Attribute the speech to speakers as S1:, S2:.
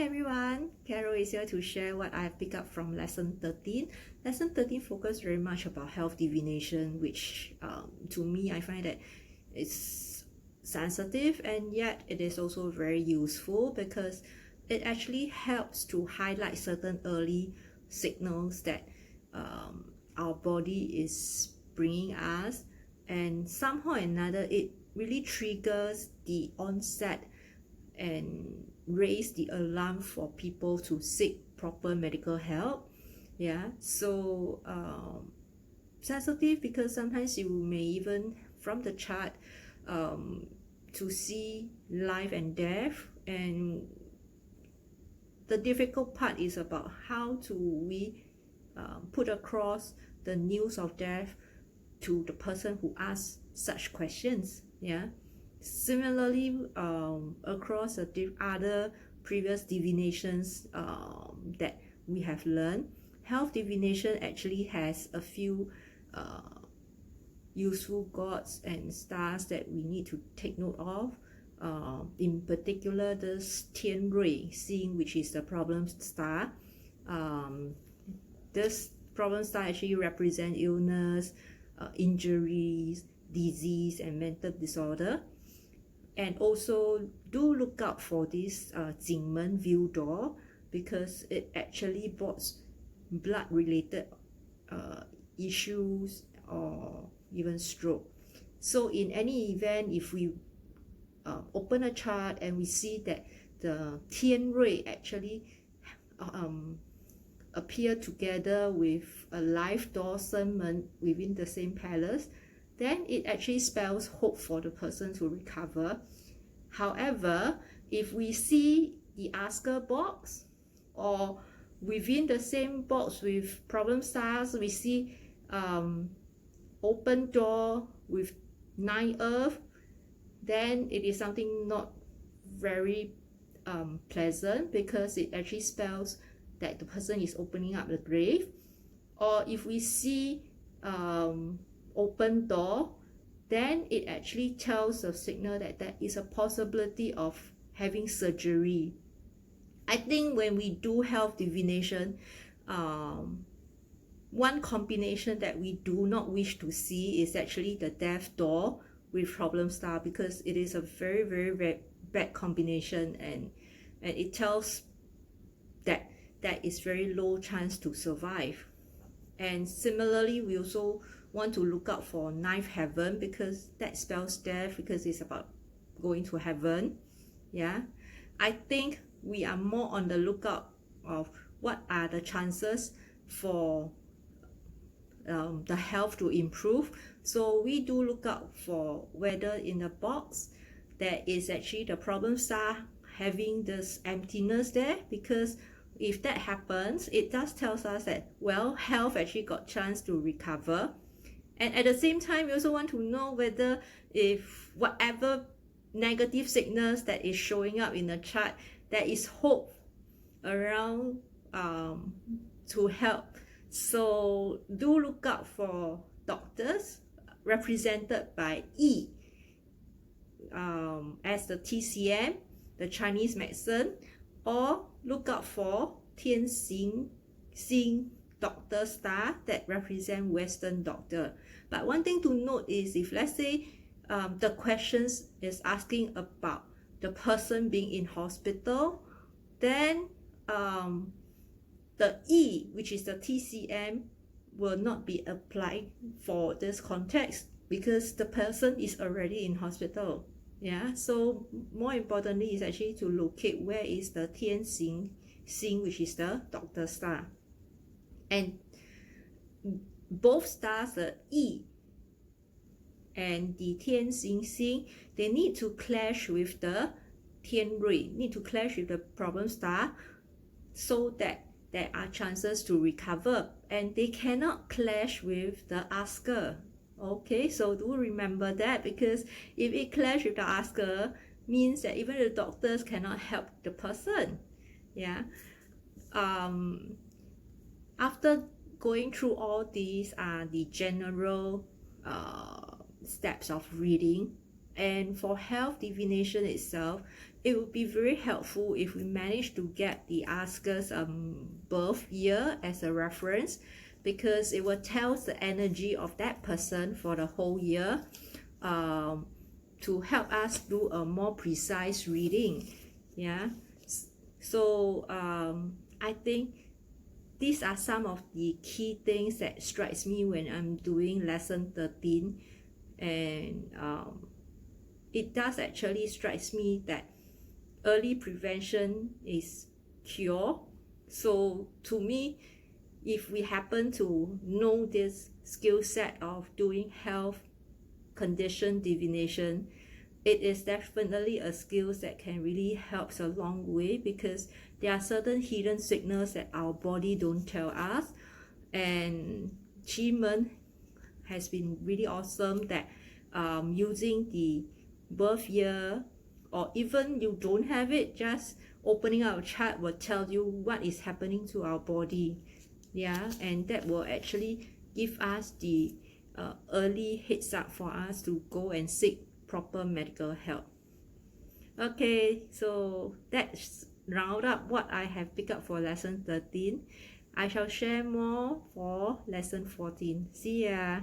S1: Hi everyone, Carol is here to share what I have picked up from lesson 13. Lesson 13 focused very much about health divination, which to me I find that it's sensitive and yet it is also very useful because it actually helps to highlight certain early signals that our body is bringing us, and somehow or another it really triggers the onset and raise the alarm for people to seek proper medical help. So sensitive because sometimes you may even from the chart to see life and death, and the difficult part is about how to we put across the news of death to the person who asks such questions. Similarly, across the other previous divinations that we have learned, health divination actually has a few useful gods and stars that we need to take note of. In particular, the Qimen seeing, which is the problem star. This problem star actually represents illness, injuries, disease, and mental disorder. And also do look out for this Qimen view door because it actually bodes blood related issues or even stroke. So in any event, if we open a chart and we see that the Qimen actually appear together with a life door Shenmen within the same palace, then it actually spells hope for the person to recover. However, if we see the asker box, or within the same box with problem stars, we see open door with 9 earth, then it is something not very pleasant because it actually spells that the person is opening up the grave. Or if we see open door, then it actually tells a signal that there is a possibility of having surgery. I think when we do health divination, one combination that we do not wish to see is actually the death door with problem star, because it is a very, very, very bad combination, and it tells that there is very low chance to survive. And similarly, we also want to look out for ninth heaven because that spells death, because it's about going to heaven. I think we are more on the lookout of what are the chances for the health to improve. So we do look out for whether in the box there is actually the problem star having this emptiness there, because if that happens, it does tell us that, well, health actually got chance to recover. And at the same time, we also want to know whether if whatever negative signals that is showing up in the chart, there is hope around to help. So do look out for doctors represented by E as the TCM, the Chinese medicine, or look out for Tian Xing doctor star that represent Western doctor. But one thing to note is, if let's say the questions is asking about the person being in hospital, then the E, which is the TCM, will not be applied for this context because the person is already in hospital. So more importantly is actually to locate where is the Tian Xing, which is the doctor star. And both stars, the E and the Tian Xing, they need to clash with the Tian Rui, need to clash with the problem star, so that there are chances to recover, and they cannot clash with the asker. Okay, so do remember that, because if it clashes with the asker, means that even the doctors cannot help the person. After going through all these are the general steps of reading And for health divination itself, it would be very helpful if we manage to get the asker's birth year as a reference, because it will tell the energy of that person for the whole year, to help us do a more precise reading. Yeah, so I think these are some of the key things that strikes me when I'm doing lesson 13. And it does actually strikes me that early prevention is cure. So to me, if we happen to know this skill set of doing health condition divination, it is definitely a skill that can really help a long way, because there are certain hidden signals that our body don't tell us. And Qimen has been really awesome that using the birth year, or even you don't have it, just opening up a chart will tell you what is happening to our body. Yeah, and that will actually give us the early heads up for us to go and seek proper medical help. Okay, so that's round up what I have picked up for lesson 13. I shall share more for lesson 14. See ya.